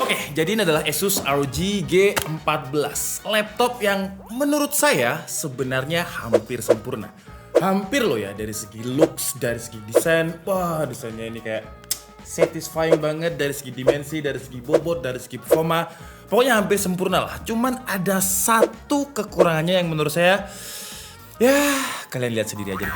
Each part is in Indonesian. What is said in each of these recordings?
Oke, jadi ini adalah Asus ROG G14. Laptop yang menurut saya sebenarnya hampir sempurna. Hampir loh ya, dari segi looks, dari segi desain. Wah, desainnya ini kayak satisfying banget dari segi dimensi, dari segi bobot, dari segi performa. Pokoknya hampir sempurna lah. Cuman ada satu kekurangannya yang menurut saya, ya kalian lihat sendiri aja.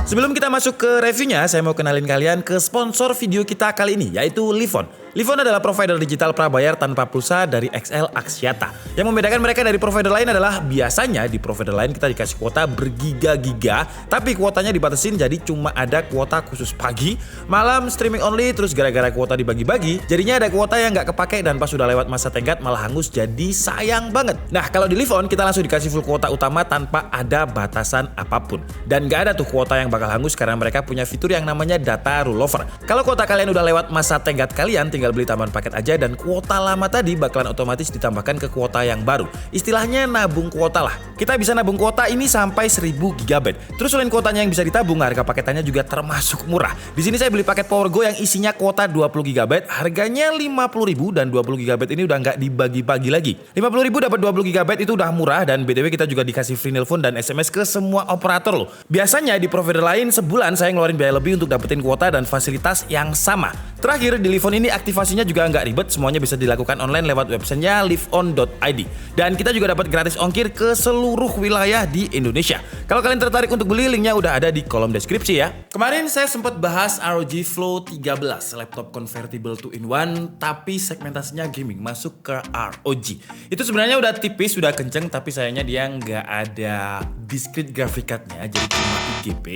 Sebelum kita masuk ke reviewnya, saya mau kenalin kalian ke sponsor video kita kali ini, yaitu Livon. Livon adalah provider digital prabayar tanpa pulsa dari XL Axiata. Yang membedakan mereka dari provider lain adalah biasanya di provider lain kita dikasih kuota bergiga-giga, tapi kuotanya dibatasin jadi cuma ada kuota khusus pagi, malam, streaming only, terus gara-gara kuota dibagi-bagi, jadinya ada kuota yang nggak kepake dan pas sudah lewat masa tenggat malah hangus, jadi sayang banget. Nah, kalau di Livon kita langsung dikasih full kuota utama tanpa ada batasan apapun. Dan nggak ada tuh kuota yang bakal hangus karena mereka punya fitur yang namanya data rollover. Kalau kuota kalian udah lewat masa tenggat kalian, tinggal beli tambahan paket aja dan kuota lama tadi bakalan otomatis ditambahkan ke kuota yang baru. Istilahnya nabung kuota lah. Kita bisa nabung kuota ini sampai 1000 GB. Terus selain kuotanya yang bisa ditabung, harga paketannya juga termasuk murah. Di sini saya beli paket PowerGo yang isinya kuota 20 GB, harganya 50.000 dan 20 GB ini udah nggak dibagi-bagi lagi. 50.000 dapat 20 GB itu udah murah dan BTW kita juga dikasih free nelpon dan SMS ke semua operator loh. Biasanya di provider lain sebulan saya ngeluarin biaya lebih untuk dapetin kuota dan fasilitas yang sama. Terakhir, di Livon ini aktivasinya juga nggak ribet, semuanya bisa dilakukan online lewat websitenya livon.id. Dan kita juga dapat gratis ongkir ke seluruh wilayah di Indonesia. Kalau kalian tertarik untuk beli, linknya udah ada di kolom deskripsi ya. Kemarin saya sempat bahas ROG Flow 13, laptop convertible 2-in-1, tapi segmentasinya gaming, masuk ke ROG. Itu sebenarnya udah tipis, udah kenceng, tapi sayangnya dia nggak ada discrete graphic card-nya, jadi cuma IGP.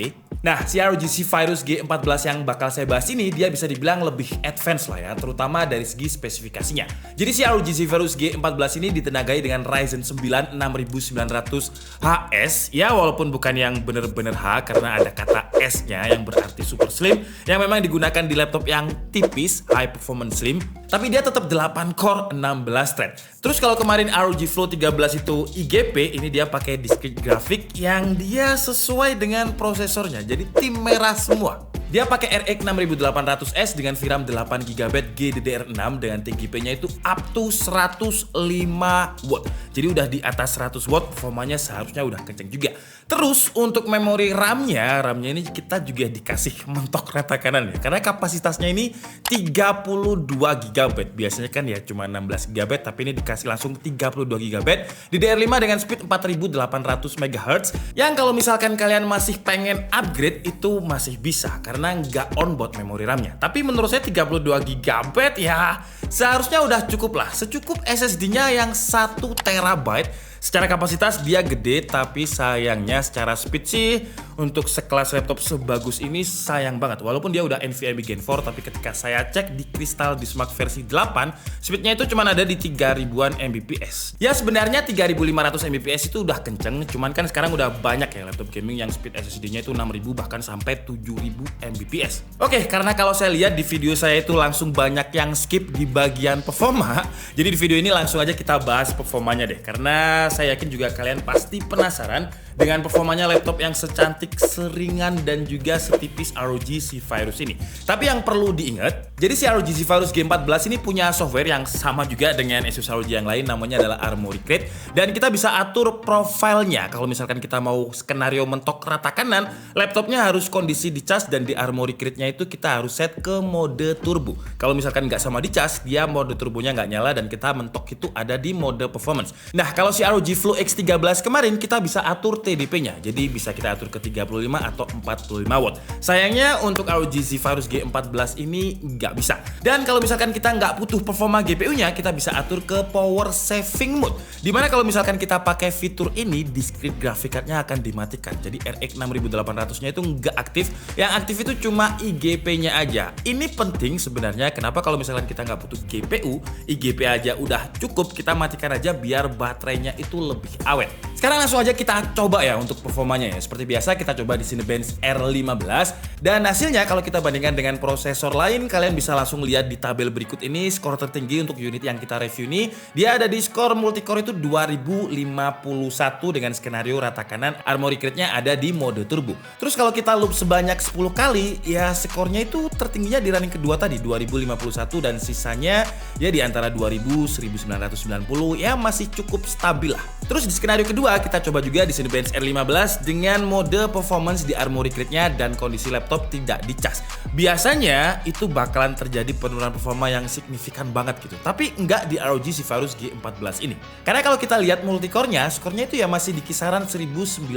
Nah, si ROG Zephyrus G14 yang bakal saya bahas ini, dia bisa dibilang lebih advance lah ya, terutama dari segi spesifikasinya. Jadi si ROG Zephyrus G14 ini ditenagai dengan Ryzen 9 6900HS, ya walaupun bukan yang bener-bener H karena ada kata S-nya yang berarti super slim, yang memang digunakan di laptop yang tipis, high performance slim, tapi dia tetap 8 core 16 thread. Terus kalau kemarin ROG Flow 13 itu IGP, ini dia pakai discrete graphic yang dia sesuai dengan prosesornya. Jadi tim merah semua. Dia pakai RX 6800S dengan VRAM 8GB GDDR6 dengan TGP-nya itu up to 105 watt. Jadi udah di atas 100 watt, performanya seharusnya udah kenceng juga. Terus untuk memori RAM-nya ini kita juga dikasih mentok rata kanan ya. Karena kapasitasnya ini 32GB. Biasanya kan ya cuma 16GB, tapi ini dikasih langsung 32GB. DDR5 dengan speed 4800 MHz. Yang kalau misalkan kalian masih pengen upgrade itu masih bisa karena nggak onboard memori RAM-nya. Tapi menurut saya 32GB ya seharusnya udah cukup lah. Secukup SSD-nya yang 1TB. Secara kapasitas dia gede, tapi sayangnya secara speed sih untuk sekelas laptop sebagus ini sayang banget. Walaupun dia udah NVMe Gen 4, tapi ketika saya cek di Crystal Bismarck versi 8, speednya itu cuma ada di 3000-an Mbps. Ya sebenarnya 3500 Mbps itu udah kenceng, cuman kan sekarang udah banyak ya laptop gaming yang speed SSD-nya itu 6000 bahkan sampai 7000 Mbps. Oke, karena kalau saya lihat di video saya itu langsung banyak yang skip di bagian performa, jadi di video ini langsung aja kita bahas performanya deh. Karena saya yakin juga kalian pasti penasaran dengan performanya laptop yang secantik, seringan, dan juga setipis ROG Zephyrus ini. Tapi yang perlu diingat, jadi si ROG Zephyrus G14 ini punya software yang sama juga dengan Asus ROG yang lain, namanya adalah Armoury Crate. Dan kita bisa atur profilnya. Kalau misalkan kita mau skenario mentok rata kanan, laptopnya harus kondisi dicas, dan di Armoury Crate-nya itu kita harus set ke mode turbo. Kalau misalkan nggak sama dicas, dia mode turbonya nggak nyala dan kita mentok itu ada di mode performance. Nah, kalau si ROG Flow X13 kemarin kita bisa atur TDP-nya. Jadi bisa kita atur ke 35 atau 45 watt. Sayangnya untuk ROG Zephyrus G14 ini nggak bisa. Dan kalau misalkan kita nggak butuh performa GPU-nya, kita bisa atur ke power saving mode. Dimana kalau misalkan kita pakai fitur ini, discrete graphic card-nya akan dimatikan. Jadi RX 6800-nya itu nggak aktif. Yang aktif itu cuma IGP-nya aja. Ini penting sebenarnya. Kenapa kalau misalkan kita nggak butuh GPU, IGP aja udah cukup. Kita matikan aja biar baterainya itu lebih awet. Sekarang langsung aja kita coba ya untuk performanya ya. Seperti biasa kita coba di Cinebench R15 dan hasilnya kalau kita bandingkan dengan prosesor lain, kalian bisa langsung lihat di tabel berikut ini skor tertinggi untuk unit yang kita review ini. Dia ada di skor multicore itu 2051 dengan skenario rata kanan, armory crate-nya ada di mode turbo. Terus kalau kita loop sebanyak 10 kali, ya skornya itu tertingginya di running kedua tadi 2051 dan sisanya ya di antara 2000, 1990 ya masih cukup stabil lah. Terus di skenario kedua kita coba juga di Cinebench R15 dengan mode performance di armory crate-nya dan kondisi laptop tidak dicas. Biasanya itu bakalan terjadi penurunan performa yang signifikan banget gitu. Tapi enggak di ROG Zephyrus G14 ini. Karena kalau kita lihat multicore-nya, skornya itu ya masih di kisaran 1900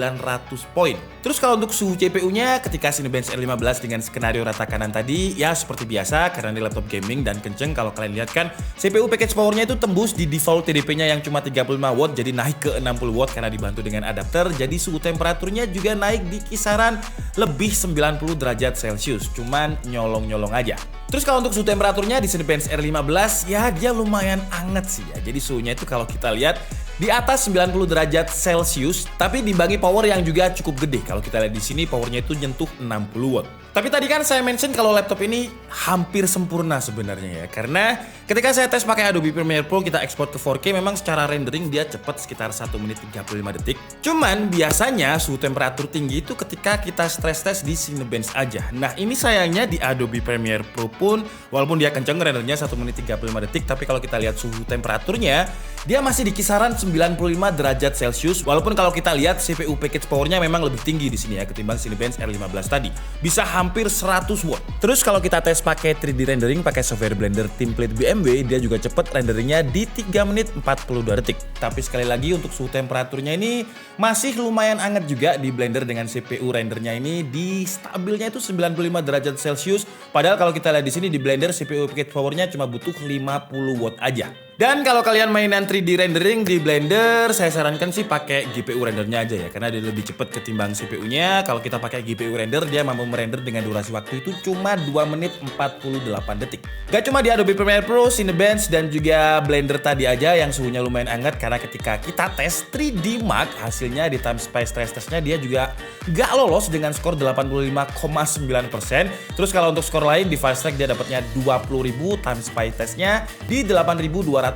poin. Terus kalau untuk suhu CPU-nya ketika Cinebench R15 dengan skenario rata kanan tadi ya seperti biasa karena di laptop gaming dan kenceng, kalau kalian lihat kan CPU package powernya itu tembus di default TDP-nya yang cuma 35 watt jadi naik ke 60 watt karena dibantu dengan adapter. Jadi suhu temperaturnya juga naik di kisaran lebih 90 derajat Celcius, cuman nyolong-nyolong aja. Terus kalau untuk suhu temperaturnya di Cinebench R15 ya dia lumayan anget sih ya. Jadi suhunya itu kalau kita lihat di atas 90 derajat Celcius, tapi dibagi power yang juga cukup gede. Kalau kita lihat di sini powernya itu nyentuh 60 watt. Tapi tadi kan saya mention kalau laptop ini hampir sempurna sebenarnya ya. Karena ketika saya tes pakai Adobe Premiere Pro kita ekspor ke 4K, memang secara rendering dia cepat sekitar 1 menit 35 detik. Cuman biasanya suhu temperatur tinggi itu ketika kita stress test di Cinebench aja. Nah ini sayangnya di Adobe Premiere Pro pun walaupun dia kenceng rendernya 1 menit 35 detik, tapi kalau kita lihat suhu temperaturnya dia masih di kisaran 95 derajat Celcius. Walaupun kalau kita lihat CPU package powernya memang lebih tinggi di sini ya ketimbang Cinebench R15 tadi. Bisa hampir 100 watt. Terus kalau kita tes pakai 3D rendering pakai software Blender template BMW, dia juga cepet renderingnya di 3 menit 42 detik. Tapi sekali lagi untuk suhu temperaturnya ini masih lumayan hangat juga di Blender dengan CPU rendernya ini di stabilnya itu 95 derajat Celcius. Padahal kalau kita lihat di sini di Blender CPU package powernya cuma butuh 50 watt aja. Dan kalau kalian mainan 3D rendering di Blender, saya sarankan sih pakai GPU rendernya aja ya, karena dia lebih cepat ketimbang CPU-nya. Kalau kita pakai GPU render, dia mampu merender dengan durasi waktu itu cuma 2 menit 48 detik. Gak cuma di Adobe Premiere Pro, Cinebench, dan juga Blender tadi aja yang suhunya lumayan hangat, karena ketika kita tes 3D Mark, hasilnya di time spy stress testnya dia juga gak lolos dengan skor 85,9%. Terus kalau untuk skor lain di Fast Track dia dapatnya 20.000, time spy testnya di 8.261.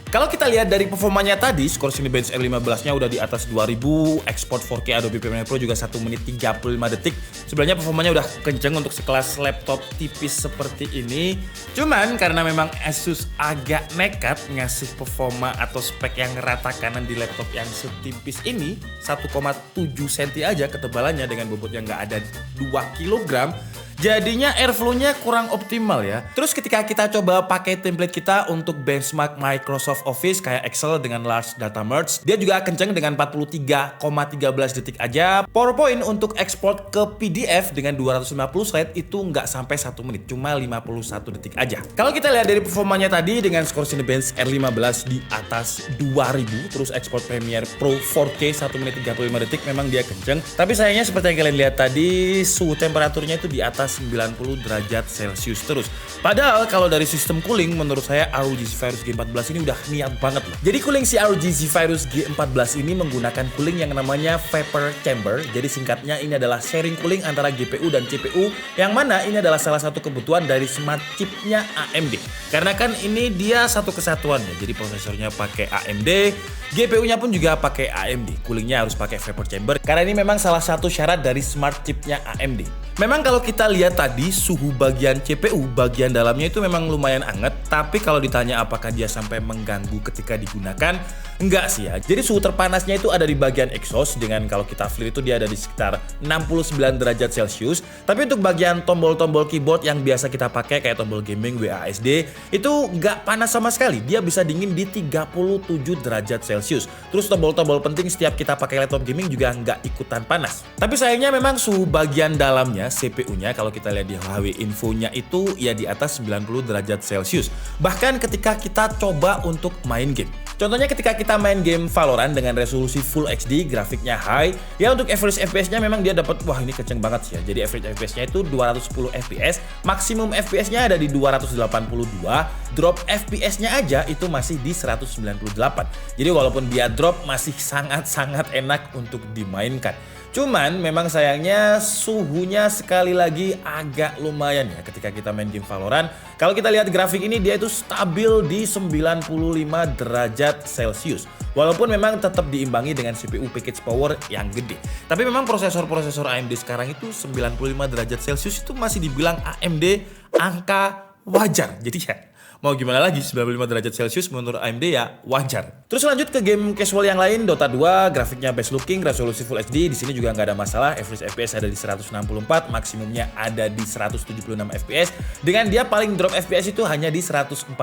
Kalau kita lihat dari performanya tadi, skor Cinebench R15-nya udah di atas 2000, export 4K Adobe Premiere Pro juga 1 menit 35 detik. Sebenarnya performanya udah kenceng untuk sekelas laptop tipis seperti ini. Cuman karena memang Asus agak nekat ngasih performa atau spek yang rata kanan di laptop yang setipis ini, 1,7 cm aja ketebalannya dengan bobot yang nggak ada 2 kg. Jadinya airflow-nya kurang optimal ya. Terus ketika kita coba pakai template kita untuk benchmark Microsoft Office kayak Excel dengan large data merge, dia juga kenceng dengan 43,13 detik aja. PowerPoint untuk ekspor ke PDF dengan 250 slide itu nggak sampai 1 menit, cuma 51 detik aja. Kalau kita lihat dari performanya tadi dengan skor Cinebench R15 di atas 2000, terus ekspor Premiere Pro 4K 1 menit 35 detik, memang dia kenceng. Tapi sayangnya seperti yang kalian lihat tadi, suhu temperaturnya itu di atas 90 derajat Celcius terus. Padahal kalau dari sistem cooling menurut saya ROG Zephyrus G14 ini udah niat banget loh. Jadi cooling si ROG Zephyrus G14 ini menggunakan cooling yang namanya vapor chamber. Jadi singkatnya ini adalah sharing cooling antara GPU dan CPU, yang mana ini adalah salah satu kebutuhan dari smart chipnya AMD. Karena kan ini dia satu kesatuan ya. Jadi prosesornya pakai AMD, GPU-nya pun juga pakai AMD. Coolingnya harus pakai vapor chamber karena ini memang salah satu syarat dari smart chipnya AMD. Memang kalau kita lihat tadi suhu bagian CPU, bagian dalamnya itu memang lumayan hangat, tapi kalau ditanya apakah dia sampai mengganggu ketika digunakan, enggak sih ya. Jadi suhu terpanasnya itu ada di bagian exhaust, dengan kalau kita flare itu dia ada di sekitar 69 derajat Celcius. Tapi untuk bagian tombol-tombol keyboard yang biasa kita pakai kayak tombol gaming, WASD, itu enggak panas sama sekali. Dia bisa dingin di 37 derajat Celcius. Terus tombol-tombol penting setiap kita pakai laptop gaming juga enggak ikutan panas. Tapi sayangnya memang suhu bagian dalamnya, CPU-nya kalau kita lihat di HW infonya itu ya di atas 90 derajat Celcius. Bahkan ketika kita coba untuk main game. Contohnya ketika kita main game Valorant dengan resolusi Full HD, grafiknya high, ya untuk average FPS-nya memang dia dapat, wah ini kenceng banget sih ya. Jadi average FPS-nya itu 210 FPS, maksimum FPS-nya ada di 282, drop FPS-nya aja itu masih di 198. Jadi walaupun dia drop masih sangat-sangat enak untuk dimainkan. Cuman memang sayangnya suhunya sekali lagi agak lumayan ya ketika kita main game Valorant. Kalau kita lihat grafik ini dia itu stabil di 95 derajat Celcius. Walaupun memang tetap diimbangi dengan CPU package power yang gede. Tapi memang prosesor-prosesor AMD sekarang itu 95 derajat Celcius itu masih dibilang AMD angka wajar. Jadi ya mau gimana lagi, 95 derajat Celcius menurut AMD ya wajar. Terus lanjut ke game casual yang lain, Dota 2, grafiknya best looking, resolusi Full HD, di sini juga nggak ada masalah, average FPS ada di 164, maksimumnya ada di 176 FPS, dengan dia paling drop FPS itu hanya di 142,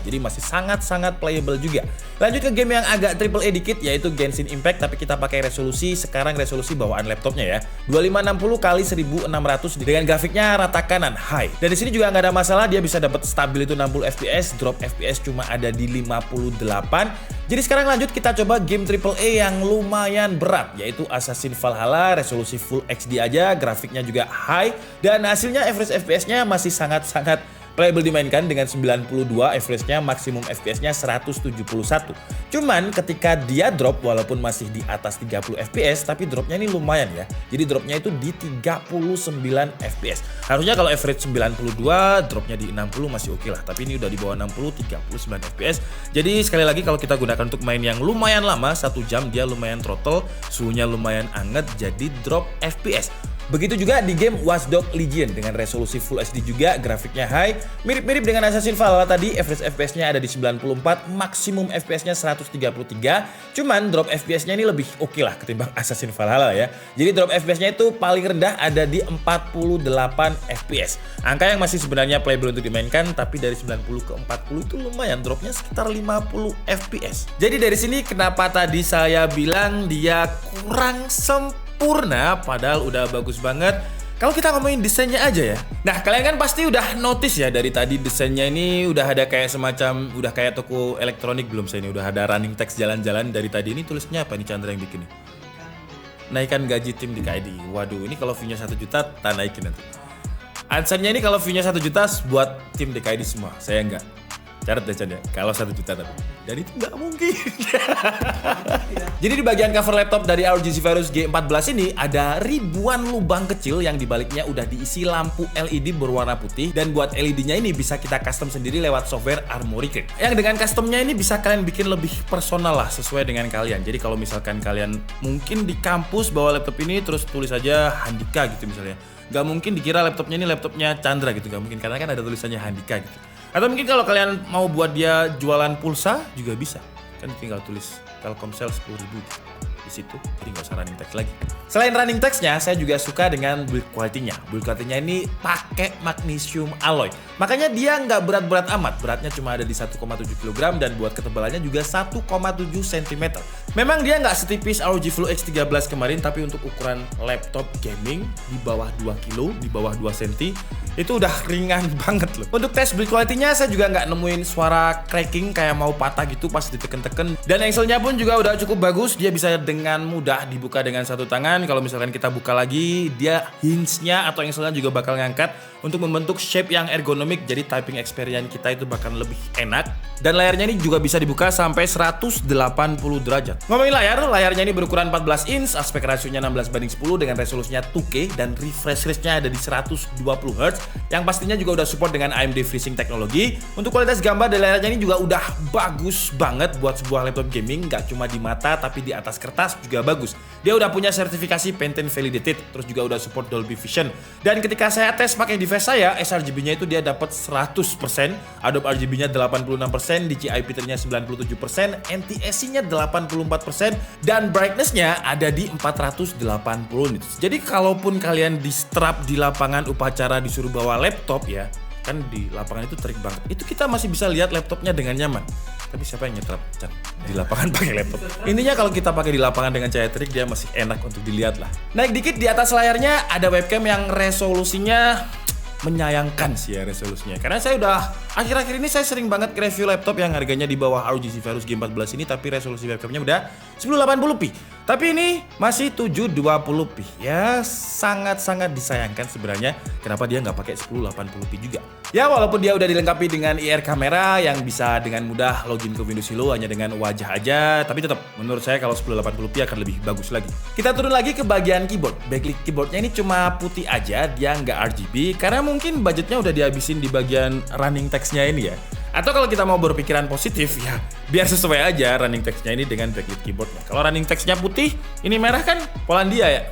jadi masih sangat-sangat playable juga. Lanjut ke game yang agak AAA dikit, yaitu Genshin Impact, tapi kita pakai resolusi, sekarang resolusi bawaan laptopnya ya, 2560 x 1600 dengan grafiknya rata kanan, high. Dan di sini juga nggak ada masalah, dia bisa dapat stabil itu 60 FPS, drop FPS cuma ada di 58. Jadi sekarang lanjut kita coba game AAA yang lumayan berat, yaitu Assassin's Valhalla, resolusi Full HD aja, grafiknya juga high, dan hasilnya average FPS-nya masih sangat-sangat playable dimainkan dengan 92, average-nya maksimum FPS-nya 171. Cuman ketika dia drop walaupun masih di atas 30 FPS, tapi dropnya ini lumayan ya. Jadi dropnya itu di 39 FPS. Harusnya kalau average 92, dropnya di 60 masih oke lah. Tapi ini udah di bawah 60, 39 FPS. Jadi sekali lagi kalau kita gunakan untuk main yang lumayan lama, 1 jam dia lumayan throttle, suhunya lumayan anget, jadi drop FPS. Begitu juga di game Watch Dogs Legion dengan resolusi Full HD juga, grafiknya high, mirip-mirip dengan Assassin's Valhalla tadi, average FPS-nya ada di 94, maksimum FPS-nya 133, cuman drop FPS-nya ini lebih oke lah ketimbang Assassin's Valhalla ya. Jadi drop FPS-nya itu paling rendah ada di 48 FPS. Angka yang masih sebenarnya playable untuk dimainkan, tapi dari 90 ke 40 itu lumayan, dropnya sekitar 50 FPS. Jadi dari sini kenapa tadi saya bilang dia kurang sempurna, padahal udah bagus banget. Kalau kita ngomongin desainnya aja ya. Nah, kalian kan pasti udah notice ya dari tadi desainnya ini udah ada kayak semacam, udah kayak toko elektronik belum saya ini, udah ada running text jalan-jalan dari tadi. Ini tulisnya apa nih Chandra yang bikin nih? Naikkan gaji tim di KID. Waduh, ini kalau view-nya 1 juta, tak naikin nanti. Answernya ini kalau view-nya 1 juta buat tim di KID semua, saya enggak. Catat deh Chan ya, kalau 1 juta tapi. Dan itu nggak mungkin. Jadi di bagian cover laptop dari ROG Zephyrus G14 ini ada ribuan lubang kecil yang dibaliknya udah diisi lampu LED berwarna putih. Dan buat LED-nya ini bisa kita custom sendiri lewat software Armoury Crate. Yang dengan customnya ini bisa kalian bikin lebih personal lah sesuai dengan kalian. Jadi kalau misalkan kalian mungkin di kampus bawa laptop ini terus tulis aja Handika gitu misalnya. Nggak mungkin dikira laptopnya ini laptopnya Chandra gitu, nggak mungkin karena kan ada tulisannya Handika gitu. Atau mungkin kalau kalian mau buat dia jualan pulsa juga bisa. Kan tinggal tulis Telkomsel 10.000 di situ. Jadi nggak usah running text lagi. Selain running textnya, saya juga suka dengan build quality-nya. Build quality-nya ini pakai magnesium alloy. Makanya dia nggak berat-berat amat. Beratnya cuma ada di 1,7 kg dan buat ketebalannya juga 1,7 cm. Memang dia nggak setipis ROG Flow X13 kemarin, tapi untuk ukuran laptop gaming di bawah 2 kg, di bawah 2 cm, itu udah ringan banget loh. Untuk tes build quality-nya saya juga nggak nemuin suara cracking kayak mau patah gitu pas diteken-teken. Dan engsel-nya pun juga udah cukup bagus. Dia bisa dengan mudah dibuka dengan satu tangan. Kalau misalkan kita buka lagi, dia hinge-nya atau engselnya juga bakal ngangkat untuk membentuk shape yang ergonomik. Jadi typing experience kita itu bakal lebih enak. Dan layarnya ini juga bisa dibuka sampai 180 derajat. Ngomongin layar, layarnya ini berukuran 14 inch, aspek rasionya 16:10 dengan resolusinya 2K dan refresh rate-nya ada di 120 Hz. Yang pastinya juga udah support dengan AMD FreeSync teknologi. Untuk kualitas gambar dari layarnya ini juga udah bagus banget buat sebuah laptop gaming. Gak cuma di mata tapi di atas kertas juga bagus. Dia udah punya sertifikasi Pantene Validated, terus juga udah support Dolby Vision. Dan ketika saya tes pakai device saya, sRGB-nya itu dia dapat 100%, Adobe RGB-nya 86%, DCI P3-nya 97%, NTSC-nya 84%, dan brightness-nya ada di 480 nits. Jadi kalaupun kalian di strap di lapangan upacara disuruh bawa laptop ya, kan di lapangan itu terik banget. Itu kita masih bisa lihat laptopnya dengan nyaman. Tapi siapa yang nyetrap di lapangan pakai laptop? Intinya kalau kita pakai di lapangan dengan cahaya terik dia masih enak untuk dilihat lah. Naik dikit di atas layarnya ada webcam yang resolusinya menyayangkan sih ya resolusinya. Karena saya udah akhir-akhir ini saya sering banget review laptop yang harganya di bawah ROG Zephyrus G14 ini, tapi resolusi webcamnya udah 1080p. Tapi ini masih 720p. Ya sangat-sangat disayangkan sebenarnya kenapa dia nggak pakai 1080p juga. Ya walaupun dia udah dilengkapi dengan IR kamera yang bisa dengan mudah login ke Windows Hello hanya dengan wajah aja, tapi tetap menurut saya kalau 1080p akan lebih bagus lagi. Kita turun lagi ke bagian keyboard. Backlit keyboardnya ini cuma putih aja, dia nggak RGB karena mungkin budgetnya udah dihabisin di bagian running text-nya ini ya. Atau kalau kita mau berpikiran positif ya, biar sesuai aja running text-nya ini dengan backlit keyboardnya. Kalau running text-nya putih, ini merah kan Polandia ya.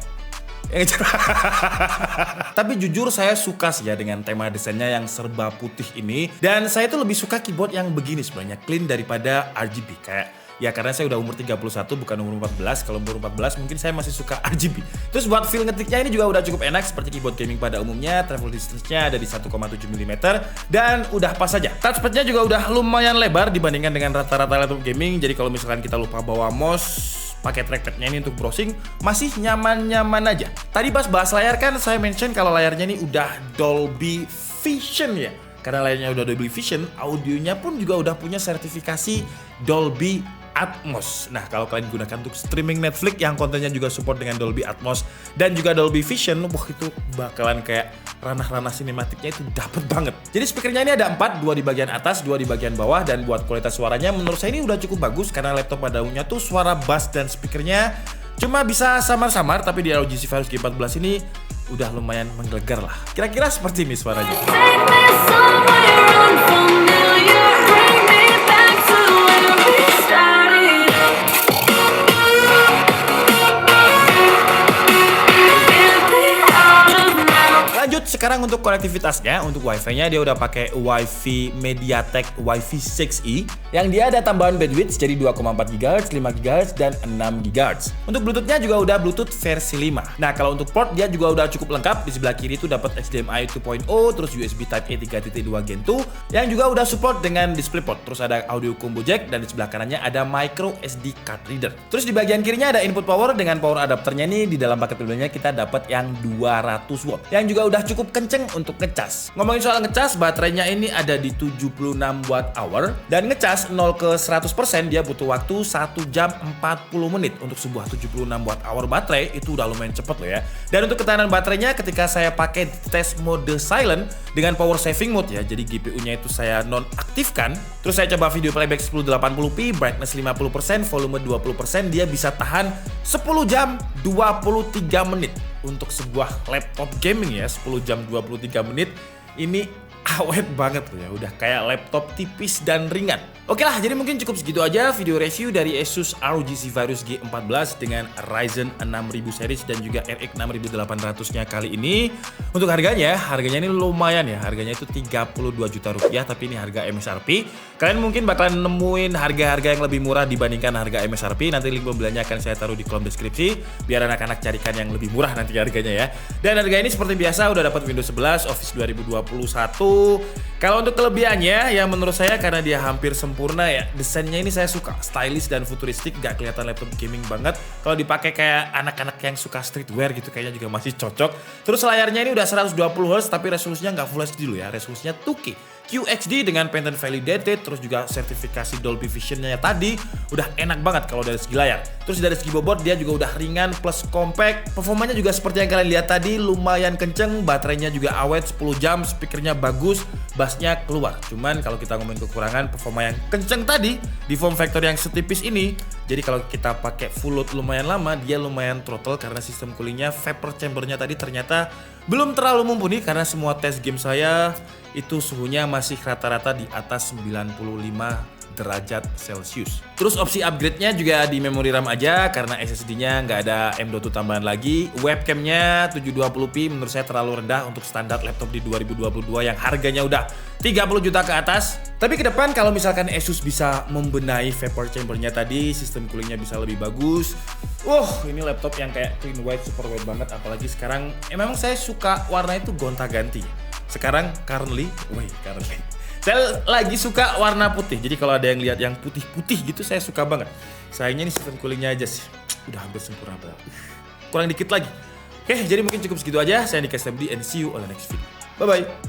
Tapi jujur saya suka sih ya dengan tema desainnya yang serba putih ini. Dan saya tuh lebih suka keyboard yang begini sebenarnya, clean daripada RGB. Kayak ya karena saya udah umur 31 bukan umur 14. Kalau umur 14 mungkin saya masih suka RGB. Terus buat feel ngetiknya ini juga udah cukup enak seperti keyboard gaming pada umumnya. Travel distance-nya ada di 1,7 mm dan udah pas saja. Touchpad-nya juga udah lumayan lebar dibandingkan dengan rata-rata laptop gaming. Jadi kalau misalkan kita lupa bawa mouse, pakai trackpadnya ini untuk browsing masih nyaman-nyaman aja. Tadi pas bahas layar kan saya mention kalau layarnya ini udah Dolby Vision ya. Karena layarnya udah Dolby Vision, audionya pun juga udah punya sertifikasi Dolby Atmos. Nah kalau kalian gunakan untuk streaming Netflix yang kontennya juga support dengan Dolby Atmos dan juga Dolby Vision, wah itu bakalan kayak ranah-ranah sinematiknya itu dapet banget. Jadi speakernya ini ada 4, 2 di bagian atas, 2 di bagian bawah, dan buat kualitas suaranya menurut saya ini udah cukup bagus karena laptop pada umumnya tuh suara bass dan speakernya cuma bisa samar-samar, tapi di ROG Zephyrus G14 ini udah lumayan menggelegar lah. Kira-kira seperti ini suaranya. Sekarang untuk konektivitasnya, untuk Wi-Fi-nya dia udah pakai Wi-Fi MediaTek Wi-Fi 6E yang dia ada tambahan bandwidth jadi 2,4 GHz, 5 GHz, dan 6 GHz. Untuk Bluetooth-nya juga udah Bluetooth versi 5. Nah, kalau untuk port dia juga udah cukup lengkap. Di sebelah kiri itu dapat HDMI 2.0, terus USB Type-A 3.2 Gen 2 yang juga udah support dengan DisplayPort. Terus ada audio combo jack dan di sebelah kanannya ada micro SD card reader. Terus di bagian kirinya ada input power dengan power adapternya ini di dalam paket bundle-nya kita dapat yang 200 watt yang juga udah cukup kenceng untuk ngecas. Ngomongin soal ngecas, baterainya ini ada di 76 watt hour dan ngecas 0 ke 100% dia butuh waktu 1 jam 40 menit. Untuk sebuah 76 watt hour baterai itu udah lumayan cepet loh ya. Dan untuk ketahanan baterainya ketika saya pakai tes mode silent dengan power saving mode ya, jadi GPU-nya itu saya nonaktifkan. Terus saya coba video playback 1080p, brightness 50%, volume 20%, dia bisa tahan 10 jam 23 menit. Untuk sebuah laptop gaming ya, 10 jam 23 menit ini awet banget loh ya, udah kayak laptop tipis dan ringan. Oke lah, jadi mungkin cukup segitu aja video review dari Asus ROG Zephyrus G14 dengan Ryzen 6000 series dan juga RX 6800-nya kali ini. Untuk harganya ini lumayan ya, harganya itu 32 juta rupiah, tapi ini harga MSRP. Kalian mungkin bakalan nemuin harga-harga yang lebih murah dibandingkan harga MSRP. Nanti link pembeliannya akan saya taruh di kolom deskripsi biar anak-anak carikan yang lebih murah nanti harganya ya. Dan harga ini seperti biasa udah dapat Windows 11, Office 2021. Kalau untuk kelebihannya ya menurut saya karena dia hampir sempurna ya. Desainnya ini saya suka, stylish dan futuristik, gak kelihatan laptop gaming banget. Kalau dipakai kayak anak-anak yang suka streetwear gitu kayaknya juga masih cocok. Terus layarnya ini udah 120 Hz tapi resolusinya nggak Full HD dulu ya, resolusinya 2K. QHD dengan patent validated, terus juga sertifikasi Dolby Vision-nya tadi udah enak banget kalau dari segi layar. Terus dari segi bobot dia juga udah ringan plus compact. Performanya juga seperti yang kalian lihat tadi lumayan kenceng, baterainya juga awet 10 jam, speakernya bagus, bassnya keluar. Cuman kalau kita ngomongin kekurangan performa yang kenceng tadi di form factor yang setipis ini, jadi kalau kita pakai full load lumayan lama, dia lumayan throttle karena sistem coolingnya vapor chambernya tadi ternyata belum terlalu mumpuni karena semua tes game saya itu suhunya masih rata-rata di atas 95 derajat Celcius. Terus opsi upgrade-nya juga di memori RAM aja karena SSD-nya nggak ada M.2 tambahan lagi. Webcam-nya 720p menurut saya terlalu rendah untuk standar laptop di 2022 yang harganya udah 30 juta ke atas. Tapi ke depan kalau misalkan Asus bisa membenahi vapor chamber-nya tadi, sistem coolingnya bisa lebih bagus. Ini laptop yang kayak clean white, super white banget. Apalagi sekarang, memang saya suka warna itu gonta-ganti. Sekarang currently. Saya lagi suka warna putih. Jadi kalau ada yang lihat yang putih-putih gitu saya suka banget. Sayangnya ini sistem coolingnya aja sih udah hampir sempurna banget. Kurang dikit lagi. Oke, jadi mungkin cukup segitu aja. Saya Nika SMD and see you on the next video. Bye-bye.